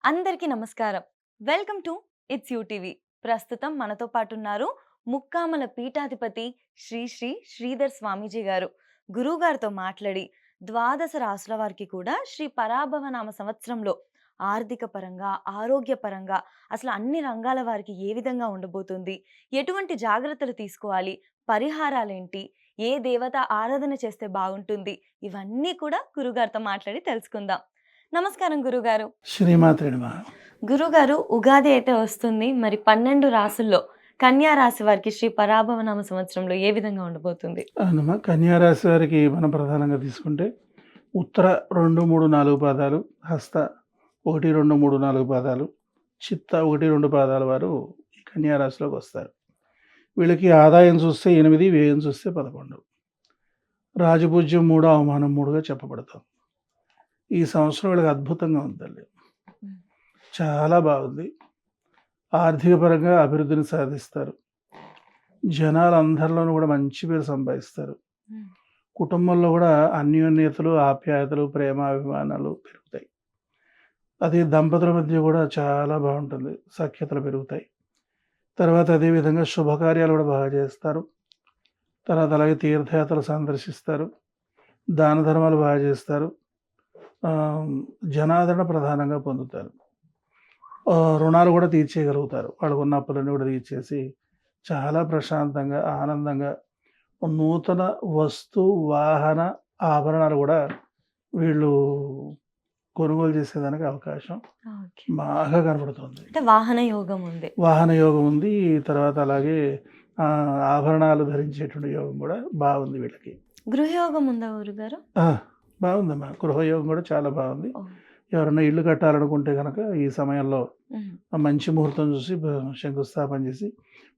అందరికీ నమస్కారం. Welcome to it's TV. ప్రస్తుతం మనతో పాటున్నారు ముక్కామల పీఠాధిపతి శ్రీ శ్రీ శ్రీధర్ స్వామీజీ గారు. గురువుగారితో మాట్లాడి ద్వాదశ రాసుల వారికి కూడా శ్రీ పరాభవనామ సంవత్సరంలో ఆర్థిక పరంగా, ఆరోగ్యపరంగా అసలు అన్ని రంగాల వారికి ఏ విధంగా ఉండబోతుంది? ఎటువంటి జాగ్రత్తలు తీసుకోవాలి? పరిహారాలేంటి? ఏ దేవత ఆరాధన చేస్తే బాగుంటుంది? ఇవన్నీ కూడా గురువుగారితో మాట్లాడి తెలుసుకుందాం. నమస్కారం గురుగారు. శ్రీమాత్రే నమః. గురుగారు, ఉగాది అయితే వస్తుంది. మరి 12 రాసుల్లో కన్యా రాశి వారికి శ్రీ పరాభవనామ సంవత్సరంలో ఏ విధంగా ఉండబోతుంది? అవునమ్మా. కన్యా రాశి వారికి మనం ప్రధానంగా తీసుకుంటే ఉత్తర 2, 3, 4 పాదాలు, హస్త 1, 2, 3, 4 పాదాలు, చిత్త 1, 2 పాదాల వారు ఈ కన్యా రాశిలోకి వస్తారు. వీళ్ళకి ఆదాయం చూస్తే 8, వ్యయం చూస్తే 11. రాజపూజ్యం 3, అవమానం 3గా చెప్పబడతాం. ఈ సంవత్సరం వీళ్ళకి అద్భుతంగా ఉందండి. చాలా బాగుంది. ఆర్థిక పరంగా అభివృద్ధిని సాధిస్తారు. జనాలందరిలోనూ కూడా మంచి పేరు సంపాదిస్తారు. కుటుంబంలో కూడా అన్యోన్యతలు, ఆప్యాయతలు, ప్రేమ, అభిమానాలు పెరుగుతాయి. అది దంపతుల మధ్య కూడా చాలా బాగుంటుంది. సఖ్యతలు పెరుగుతాయి. తర్వాత అదేవిధంగా శుభకార్యాలు కూడా బాగా చేస్తారు. తర్వాత అలాగే తీర్థయాత్రలు సందర్శిస్తారు. దాన ధర్మాలు బాగా చేస్తారు. జనాదరణ ప్రధానంగా పొందుతారు. రుణాలు కూడా తీర్చేయగలుగుతారు. వాళ్ళకున్న అప్పులన్నీ కూడా తీర్చేసి చాలా ప్రశాంతంగా, ఆనందంగా నూతన వస్తు, వాహన, ఆభరణాలు కూడా వీళ్ళు కొనుగోలు చేసేదానికి అవకాశం ఓకే. బాగా కనబడుతుంది. అంటే వాహన యోగం ఉంది. వాహన యోగం ఉంది. తర్వాత అలాగే ఆభరణాలు ధరించేటువంటి యోగం కూడా బాగుంది వీళ్ళకి. గృహయోగం ఉందా గురుగారు? బాగుందమ్మా. గృహయోగం కూడా చాలా బాగుంది. ఓహ్! ఎవరైనా ఇల్లు కట్టాలనుకుంటే గనక ఈ సమయంలో హ్మ్. మంచి ముహూర్తం చూసి శంకుస్థాపన చేసి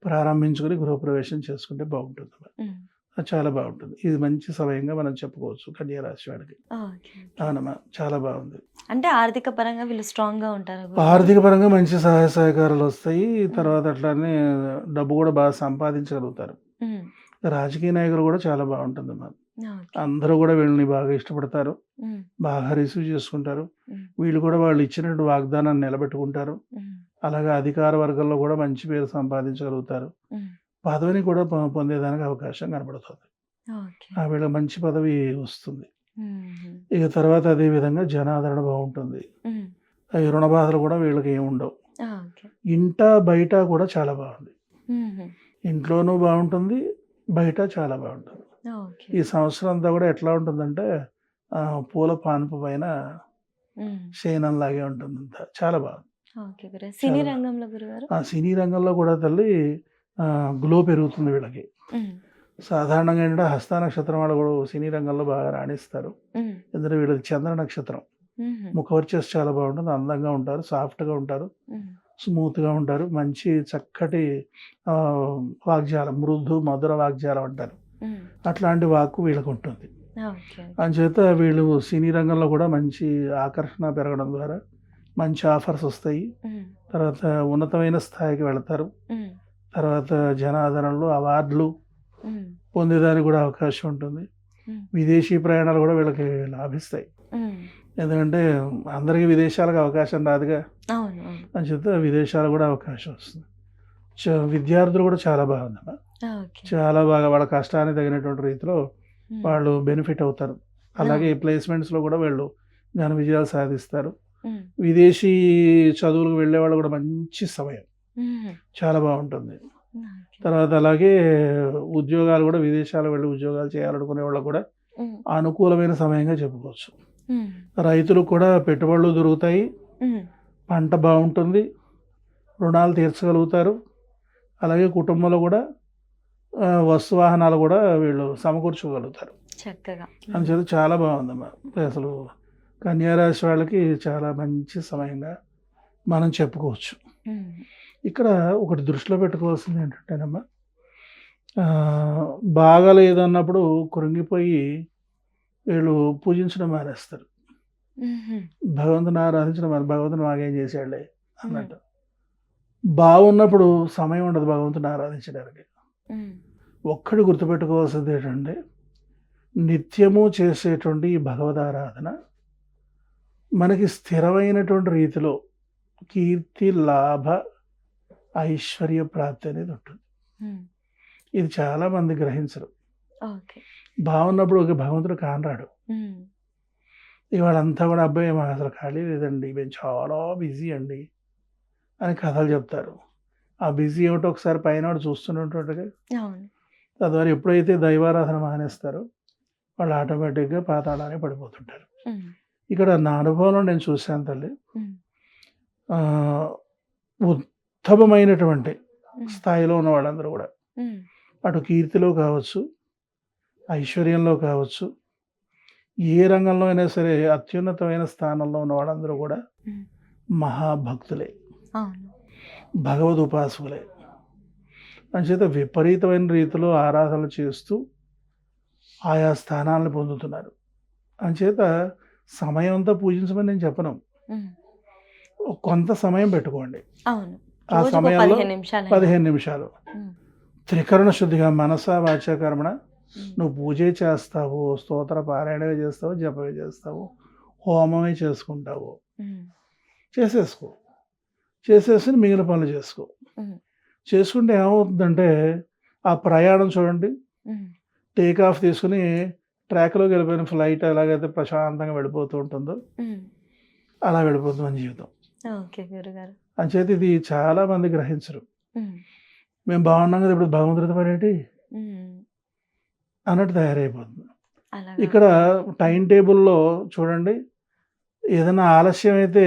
ప్రారంభించుకొని గృహప్రవేశం చేసుకుంటే బాగుంటుందమ్మా. హ్మ్. అది చాలా బాగుంటుంది. ఇది మంచి సమయంగా మనం చెప్పుకోవచ్చు కన్యా రాశి వాడికి. ఓకే. అవునమ్మా. చాలా బాగుంది. అంటే ఆర్థిక పరంగా వీళ్ళు స్ట్రాంగ్‌గా ఉంటారా గురుగారు? ఆర్థిక పరంగా మంచి సహాయ సహకారాలు వస్తాయి. తర్వాత అట్లానే డబ్బు కూడా బాగా సంపాదించగలుగుతారు. హ్మ్. రాజకీయ నాయకులు కూడా చాలా బాగుంటుందమ్మా. ఓకే. అందరూ కూడా వీళ్ళని బాగా ఇష్టపడతారు. హ్మ్. బాగా రిసీవ్ చేసుకుంటారు. హ్మ్. వీళ్ళు కూడా వాళ్ళు ఇచ్చినటువంటి వాగ్దానాన్ని నిలబెట్టుకుంటారు. హ్మ్. అలాగే అధికార వర్గంలో కూడా మంచి పేరు సంపాదించగలుగుతారు. హ్మ్. పదవిని కూడా పొందేదానికి అవకాశం కనబడుతుంది. ఓకే. వీళ్ళకి మంచి పదవి వస్తుంది. హుహు. ఇక తర్వాత అదే విధంగా జనాదరణ బాగుంటుంది. హ్మ్. ఈ రుణ బాధలు కూడా వీళ్ళకి ఏమి ఉండవు. ఓకే. ఇంట, బయట కూడా చాలా బాగుంది. హుహు. ఇంట్లోనూ బాగుంటుంది. బయట చాలా బాగుంటుంది. ఓకే. ఈ సంవత్సరం అంతా కూడా ఎట్లా ఉంటుందంటే పూల పాన్పు పైన హ్మ్. శయనంలాగే ఉంటుందంతా. చాలా బాగుంది. ఓకే సినీ చాలా రంగంలో గురుగారు? ఆ సినీ రంగంలో కూడా తల్లి గ్లో పెరుగుతుంది వీళ్ళకి. హ్మ్. సాధారణంగా ఏంటంటే హస్త నక్షత్రం వాళ్ళు కూడా సినీ రంగంలో బాగా రాణిస్తారు. హ్మ్. ఎందుకంటే వీళ్ళది చంద్ర నక్షత్రం. హుహు. ముఖవర్చస్సు చాలా బాగుంటుంది. అందంగా ఉంటారు. సాఫ్ట్‌గా ఉంటారు. హ్మ్. స్మూత్‌గా ఉంటారు. మంచి చక్కటి వాగ్జాలం, మృదు మధుర వాగ్జాలం అంటారు. హ్మ్. అట్లాంటి వాక్కు వీళ్ళకుంటుంది. ఓకే. అంచేత వీళ్ళు సినీ రంగంలో కూడా మంచి ఆకర్షణ పెరగడం ద్వారా మంచి ఆఫర్స్ వస్తాయి. హ్మ్. తర్వాత ఉన్నతమైన స్థాయికి వెళతారు. హ్మ్. తర్వాత జనాదరణలో అవార్డులు హ్మ్. పొందేదానికి కూడా అవకాశం ఉంటుంది. హ్మ్. విదేశీ ప్రయాణాలు కూడా వీళ్ళకి లాభిస్తాయి. హ్మ్. ఎందుకంటే అందరికీ విదేశాలకు అవకాశం రాదుగా. అవును. అవును. అంచేత విదేశాలకు కూడా అవకాశం వస్తుంది. విద్యార్థులు కూడా చాలా బాగుందమ్మా. ఓకే. చాలా బాగా వాళ్ళ కష్టానికి తగినటువంటి రీతిలో హ్మ్. వాళ్ళు బెనిఫిట్ అవుతారు. అలాగే ప్లేస్‌మెంట్స్‌లో కూడా వీళ్ళు ఘన విజయాలు సాధిస్తారు. హ్మ్. విదేశీ చదువులకు వెళ్ళేవాళ్ళు కూడా మంచి సమయం. హుహు. చాలా బాగుంటుంది. ఓకే. తర్వాత అలాగే ఉద్యోగాలు కూడా విదేశాలకు వెళ్ళి ఉద్యోగాలు చేయాలనుకునే వాళ్ళకి కూడా హ్మ్. అనుకూలమైన సమయంగా చెప్పుకోవచ్చు. హ్మ్. రైతులకు కూడా పెట్టుబడులు దొరుకుతాయి. హ్మ్. పంట బాగుంటుంది. రుణాలు తీర్చగలుగుతారు. అలాగే కుటుంబంలో కూడా వస్తు వాహనాలు కూడా వీళ్ళు సమకూర్చుకోగలుగుతారు. చక్కగా. హ్మ్. అందుచేత చాలా బాగుందమ్మా. అసలు కన్యా రాశి వాళ్ళకి చాలా మంచి సమయంగా మనం చెప్పుకోవచ్చు. హ్మ్. ఇక్కడ ఒకటి దృష్టిలో పెట్టుకోవాల్సింది ఏంటంటేనమ్మా, బాగాలేదన్నప్పుడు కృంగిపోయి వీళ్ళు పూజించడం మానేస్తారు. హుహు. భగవంతుని ఆరాధించడం భగవంతుడు మాకేం చేశాడులే హ్మ్. అన్నట్టు. బాగున్నప్పుడు సమయం ఉండదు భగవంతుని ఆరాధించడానికి. హ్మ్. ఒక్కటి గుర్తుపెట్టుకోవాల్సింది ఏంటంటే, నిత్యము చేసేటువంటి ఈ భగవదారాధన మనకి స్థిరమైనటువంటి రీతిలో కీర్తి, లాభ, ఐశ్వర్య ప్రాప్తి అనేది ఉంటుంది. హ్మ్. ఇది చాలా మంది గ్రహించరు. ఓకే. బాగున్నప్పుడు ఒక భగవంతుడు కానరాడు. హ్మ్. ఇవాళంతా కూడా అబ్బాయి మాకు అసలు ఖాళీ లేదండి. మేము చాలా బిజీ అండి అని కథలు చెప్తారు. ఆ బిజీ ఏమిటో ఒకసారి పైనోడు చూస్తూనే ఉంటాడుగా. అవును. తద్వారా ఎప్పుడైతే దైవారాధన మానేస్తారో వాళ్ళు ఆటోమేటిక్‌గా పాతాళానికి పడిపోతుంటారు. హ్మ్. ఇక్కడ నా అనుభవంలో నేను చూశాను తల్లి. హ్మ్. ఆహ్, ఉత్తమమైనటువంటి హ్మ్. స్థాయిలో ఉన్న వాళ్ళందరూ కూడా హ్మ్. అటు కీర్తిలో కావచ్చు, ఐశ్వర్యంలో కావచ్చు, ఏ రంగంలో అయినా సరే అత్యున్నతమైన స్థానంలో ఉన్న వాళ్ళందరూ కూడా హ్మ్. మహాభక్తులే. అవును. భగవదుపాసకులే. అంచేత విపరీతమైన రీతిలో ఆరాధనలు చేస్తూ ఆయా స్థానాలను పొందుతున్నారు. అంచేత సమయం అంతా పూజించమని నేను చెప్పను. హ్మ్. కొంత సమయం పెట్టుకోండి. అవును. ఆ రోజుకో సమయంలో 15 నిమిషాలైనా. 15 నిమిషాలు హ్మ్. త్రికరణ శుద్ధిగా మనస, వాచ, కర్మణ హ్మ్. నువ్వు పూజే చేస్తావు, స్తోత్ర పారాయణమే చేస్తావు, జపమే చేస్తావు, హోమమే చేసుకుంటావు. హ్మ్. చేసేసుకో. చేసేసి మిగిలిన పనులు చేసుకో. హ్మ్. చేసుకుంటే ఏమవుతుందంటే ఆ ప్రయాణం చూడండి హ్మ్. టేక్ ఆఫ్ తీసుకొని ట్రాక్‌లోకి వెళ్ళిపోయిన ఫ్లైట్ ఎలాగైతే ప్రశాంతంగా వెళ్ళిపోతూ ఉంటుందో, హ్మ్. అలా వెళ్ళిపోతుంది మన జీవితం. ఓకే గురుగారు. అంచేత ఇది చాలా మంది గ్రహించరు. హ్మ్. మేము బాగున్నాం కదా! ఇప్పుడు భగవంతుడితో పనేంటి హ్మ్. అన్నట్టు తయారైపోతుంది. అలాగా. ఇక్కడ టైమ్ టేబుల్‌లో చూడండి ఏదైనా ఆలస్యం అయితే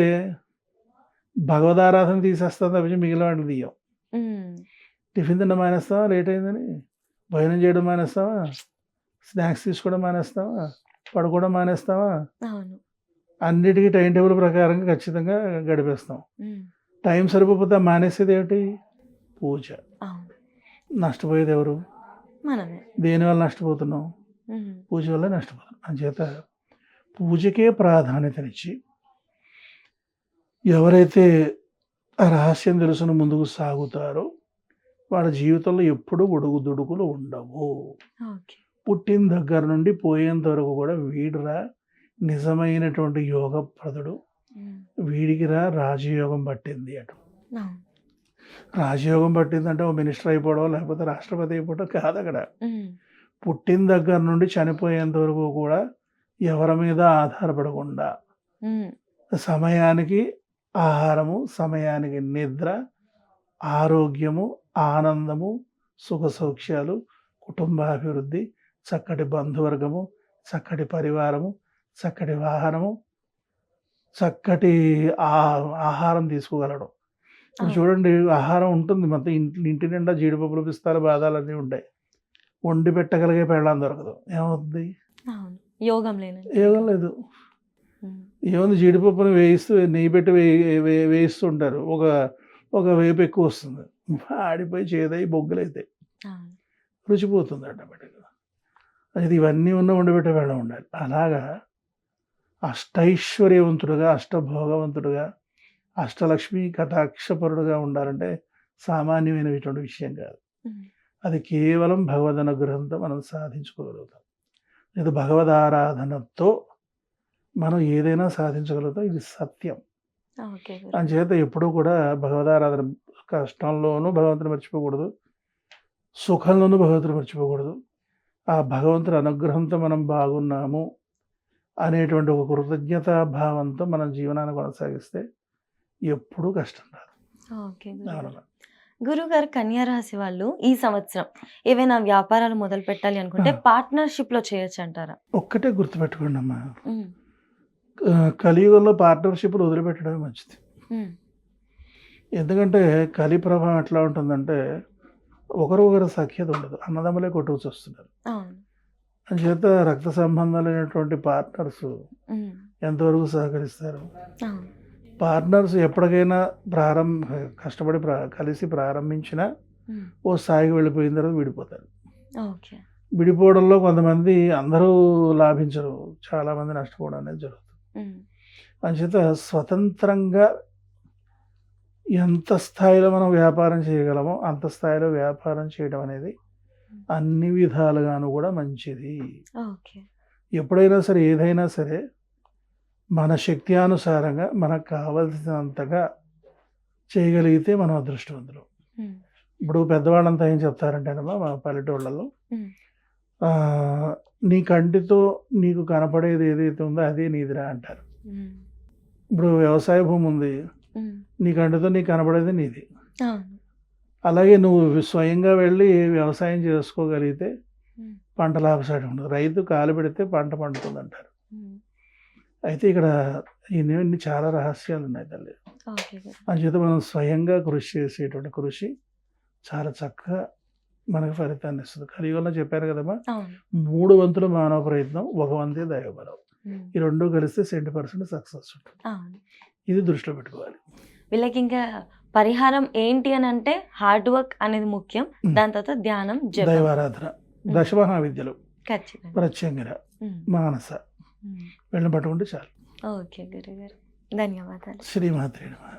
భగవదారాధన తీసేస్తాం తప్పించి మిగిలిన వాటిని తీయం. హ్మ్. టిఫిన్ తినడం మానేస్తావా లేట్ అయిందని? భోజనం చేయడం మానేస్తావా? స్నాక్స్ తీసుకోవడం మానేస్తావా? పడుకోవడం మానేస్తావా? అవును. అన్నిటికి టైమ్ టేబుల్ ప్రకారంగా ఖచ్చితంగా గడిపేస్తాం. హ్మ్. టైం సరిపోకపోతే మానేసేదేమిటి? పూజ. అవును. నష్టపోయేదెవరు? మనమే. దేనివల్ల నష్టపోతున్నాం? హ్మ్. పూజ వల్లే నష్టపోతున్నాం. అంచేత పూజకే ప్రాధాన్యతనిచ్చి ఎవరైతే ఆ రహస్యం తెలుసుకొని ముందుకు సాగుతారో వాళ్ళ జీవితంలో ఎప్పుడూ ఒడుగుదొడుకులు ఉండవు. ఓకే. పుట్టిన దగ్గర నుండి పోయేంత వరకు కూడా వీడురా నిజమైనటువంటి యోగప్రదుడు. హ్మ్. వీడికిరా రాజయోగం పట్టింది అటు. అవును. రాజయోగం పట్టిందంటే ఓ మినిస్టర్ అయిపోవడం లేకపోతే రాష్ట్రపతి అయిపోవడం కాదక్కడ. హ్మ్. పుట్టిన దగ్గర నుండి చనిపోయేంత వరకు కూడా ఎవరి మీద ఆధారపడకుండా హ్మ్. సమయానికి ఆహారము, సమయానికి నిద్ర, ఆరోగ్యము, ఆనందము, సుఖ సౌఖ్యాలు, కుటుంబాభివృద్ధి, చక్కటి బంధువర్గము, చక్కటి పరివారము, చక్కటి వాహనము, చక్కటి ఆ ఆహారం తీసుకోగలడం. ఇప్పుడు అవును. చూడండి ఆహారం ఉంటుంది మొత్తం ఇంటి నిండా జీడిపప్పులు, పిస్తాలు, బాదాలన్నీ ఉంటాయి. వండి పెట్టగలిగే పెళ్ళాం దొరకదు. ఏమవుద్ది? అవును. యోగం లేనట్టు యోగం ఇంకా. లేదు. హ్మ్. ఏముంది జీడిపప్పుని వేయిస్తూ నెయ్యి పెట్టి వేయిస్తూ ఉంటారు. ఒక వేపు ఎక్కువొస్తుంది. మాడిపోయి చేదయి బొగ్గులైతాయి. అవును. రుచిపోతుంది ఆటోమేటిక్‌గా. అయితే ఇవన్నీ ఉన్న వండిపెట్టే పెళ్ళాం ఉండాలి. అలాగా అష్టైశ్వర్యవంతుడుగా, అష్టభోగవంతుడుగా, అష్టలక్ష్మి కటాక్షపరుడుగా ఉండాలంటే సామాన్యమైనటువంటి విషయం కాదు. హ్మ్. అది కేవలం భగవదనుగ్రహంతో మనం సాధించుకోగలుగుతాం. ఇది భగవదారాధనతో మనం ఏదైనా సాధించగలుగుతాం. ఇది సత్యం. ఓకే గురుగారు. అంచేత ఎప్పుడూ కూడా భగవదారాధన కష్టంలోనూ భగవంతుని మర్చిపోకూడదు. సుఖంలోనూ భగవంతుని మర్చిపోకూడదు. ఆ భగవంతుడి అనుగ్రహంతో మనం బాగున్నాము అనేటువంటి ఒక కృతజ్ఞతా భావంతో మనం జీవనాన్ని కొనసాగిస్తే ఎప్పుడూ కష్టం రాదు. ఓకే గురుగారు. అవునమ్మా. గురుగారు కన్యా రాశి వాళ్ళు ఈ సంవత్సరం ఏవైనా వ్యాపారాలు మొదలు పెట్టాలి అనుకుంటే ఆ! పార్ట్నర్‌షిప్‌లో చేయొచ్చంటారా? ఒక్కటే గుర్తుపెట్టుకోండమ్మా. హ్మ్. కలియుగంలో పార్ట్నర్‌షిప్‌లు వదిలిపెట్టడమే మంచిది. హ్మ్. ఎందుకంటే కలి ప్రభావం ఎట్లా ఉంటుందంటే ఒకరు ఒకరు సఖ్యత ఉండదు. అన్నదమ్ములే కొట్టుకు చస్తున్నారు. అవును. అంచేత రక్త సంబంధాలైనటువంటి పార్ట్నర్స్ హ్మ్. ఎంతవరకు సహకరిస్తారు? అవును. పార్ట్నర్స్ ఎప్పటికైనా కష్టపడి కలిసి ప్రారంభించినా హ్మ్. ఓ స్థాయికి వెళ్ళిపోయిన తర్వాత విడిపోతారు. ఓకే. విడిపోవడంలో కొంతమంది అందరూ లాభించరు. చాలామంది నష్టపోవడం అనేది జరుగుతుంది. హ్మ్. అంచేత స్వతంత్రంగా ఎంత స్థాయిలో మనం వ్యాపారం చేయగలమో అంత స్థాయిలో వ్యాపారం చేయడం అనేది హ్మ్. అన్ని విధాలుగాను కూడా మంచిది. ఓకే. ఎప్పుడైనా సరే ఏదైనా సరే మన శక్త్యానుసారంగా మనకు కావాల్సినంతగా చేయగలిగితే మనం అదృష్టవంతులు. ఉమ్, ఇప్పుడు పెద్దవాళ్ళంతా ఏం చెప్తారంటేనమ్మా మా పల్లెటూళ్ళలో, ఉమ్, నీ కంటితో నీకు కనపడేది ఏదైతే ఉందో అదే నీదిరా అంటారు. ఉమ్, ఇప్పుడు వ్యవసాయ భూమి ఉంది, ఉమ్, నీ కంటితో నీకు కనపడేది నీది. అవును. అలాగే నువ్వు స్వయంగా వెళ్ళి వ్యవసాయం చేసుకోగలిగితే ఉమ్, పంట లాభసాటి ఉండదు. రైతు కాలు పెడితే పంట పండుతుంది అంటారు. ఉమ్, అయితే ఇక్కడ ఇన్ని చాలా రహస్యాలు ఉన్నాయి తల్లి. ఓకే గురు. అంచేత మనం స్వయంగా కృషి చేసేటువంటి కృషి చాలా చక్కగా మనకు ఫలితాన్ని ఇస్తుంది. కలియుగంలో చెప్పారు కదమ్మా, అవును. 3 వంతులు మానవ ప్రయత్నం, 1 వంతే దైవబలం. ఉమ్, ఈ 2 కలిస్తే 70% సక్సెస్ ఉంటుంది. అవును. ఇది దృష్టిలో పెట్టుకోవాలి. వీళ్ళకి ఇంకా పరిహారం ఏంటి అని అంటే హార్డ్ వర్క్ అనేది ముఖ్యం. దాని తర్వాత ధ్యానం, జపం. దైవారాధన, దశమహావిద్యలు, ఖచ్చితంగా. ప్రత్యంగిర, ఉమ్, మానస ఉమ్. వీళ్ళని పట్టుకుంటే చాలు. ఓకే గురుగారు, ధన్యవాదాలు. శ్రీమాత్రే నమః.